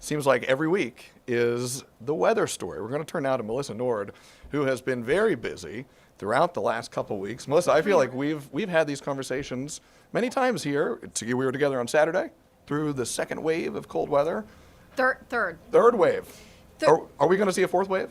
seems like every week is the weather story. We're going to turn now to Melissa Nord, who has been very busy throughout the last couple weeks. Melissa, I feel like we've had these conversations many times here. We were together on Saturday through the second wave of cold weather. Third wave. Are we going to see a fourth wave?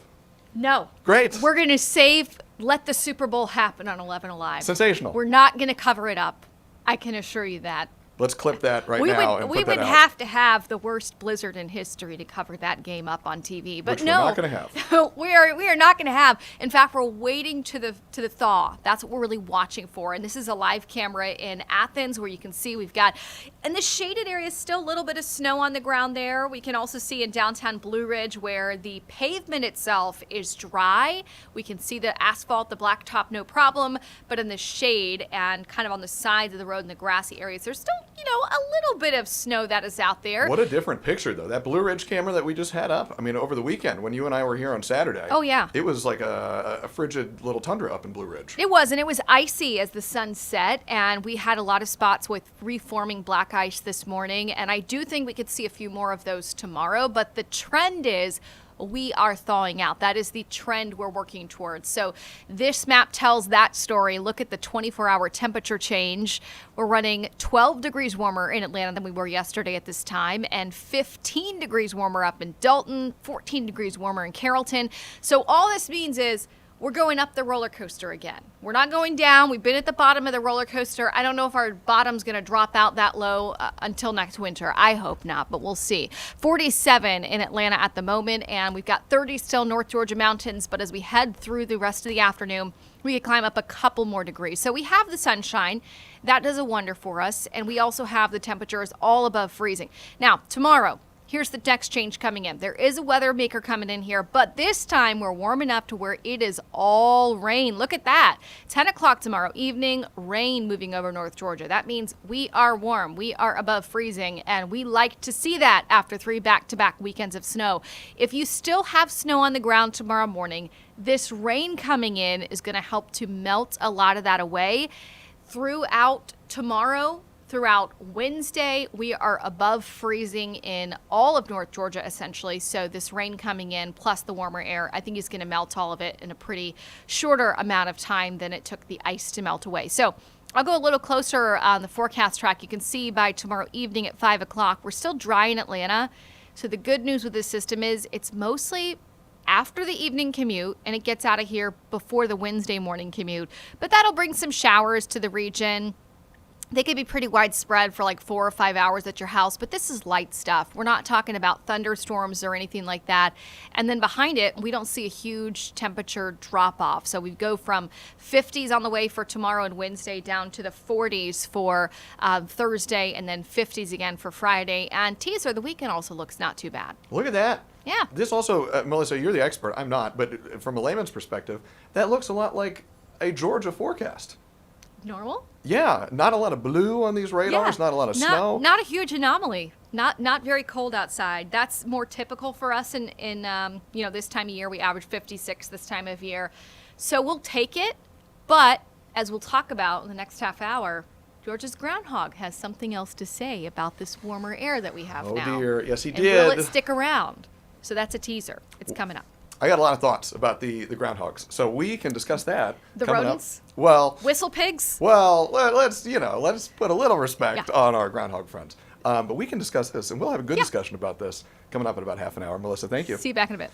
No. Great. We're going to let the Super Bowl happen on 11 Alive. Sensational. We're not going to cover it up. I can assure you that. Let's clip that now and put that out. We would have to have the worst blizzard in history to cover that game up on TV. But Which no, we're not going to have. we are not going to have. In fact, we're waiting to the thaw. That's what we're really watching for. And this is a live camera in Athens where you can see we've got, in the shaded areas, still a little bit of snow on the ground there. We can also see in downtown Blue Ridge where the pavement itself is dry. We can see the asphalt, the blacktop, no problem. But in the shade and kind of on the sides of the road in the grassy areas, there's still, a little bit of snow that is out there. What a different picture, though. That Blue Ridge camera that we just had up, over the weekend when you and I were here on Saturday. Oh, yeah. It was like a frigid little tundra up in Blue Ridge. It was, and it was icy as the sun set, and we had a lot of spots with reforming black ice this morning, and I do think we could see a few more of those tomorrow, but the trend is we are thawing out. That is the trend we're working towards. So this map tells that story. Look at the 24-hour temperature change. We're running 12 degrees warmer in Atlanta than we were yesterday at this time, and 15 degrees warmer up in Dalton, 14 degrees warmer in Carrollton. So all this means is we're going up the roller coaster again. We're not going down. We've been at the bottom of the roller coaster. I don't know if our bottom's going to drop out that low until next winter. I hope not, but we'll see. 47 in Atlanta at the moment, and we've got 30 still North Georgia mountains, but as we head through the rest of the afternoon, we could climb up a couple more degrees. So we have the sunshine. That does a wonder for us, and we also have the temperatures all above freezing. Now, tomorrow, here's the next change coming in. There is a weather maker coming in here, but this time we're warm enough to where it is all rain. Look at that. 10 o'clock tomorrow evening, rain moving over North Georgia. That means we are warm. We are above freezing, and we like to see that after 3 back-to-back weekends of snow. If you still have snow on the ground tomorrow morning, this rain coming in is going to help to melt a lot of that away. Throughout tomorrow, throughout Wednesday, we are above freezing in all of North Georgia, essentially. So this rain coming in, plus the warmer air, I think is going to melt all of it in a pretty shorter amount of time than it took the ice to melt away. So I'll go a little closer on the forecast track. You can see by tomorrow evening at 5 o'clock, we're still dry in Atlanta. So the good news with this system is it's mostly after the evening commute, and it gets out of here before the Wednesday morning commute. But that'll bring some showers to the region. They could be pretty widespread for like 4 or 5 hours at your house, but this is light stuff. We're not talking about thunderstorms or anything like that. And then behind it, we don't see a huge temperature drop off. So we go from 50s on the way for tomorrow and Wednesday down to the 40s for Thursday, and then 50s again for Friday. And teaser, the weekend also looks not too bad. Look at that. Yeah. This also, Melissa, you're the expert. I'm not. But from a layman's perspective, that looks a lot like a Georgia forecast. Normal? Yeah, not a lot of blue on these radars, not a lot of snow. Not a huge anomaly. Not very cold outside. That's more typical for us in this time of year. We average 56 this time of year. So we'll take it, but as we'll talk about in the next half hour, Georgia's groundhog has something else to say about this warmer air that we have now. Oh dear, yes he and did. Will it stick around? So that's a teaser. It's coming up. I got a lot of thoughts about the groundhogs, so we can discuss that. The coming rodents? Up. Well, whistle pigs? Well, let's put a little respect on our groundhog friends. But we can discuss this, and we'll have a good discussion about this coming up in about half an hour. Melissa, thank you. See you back in a bit.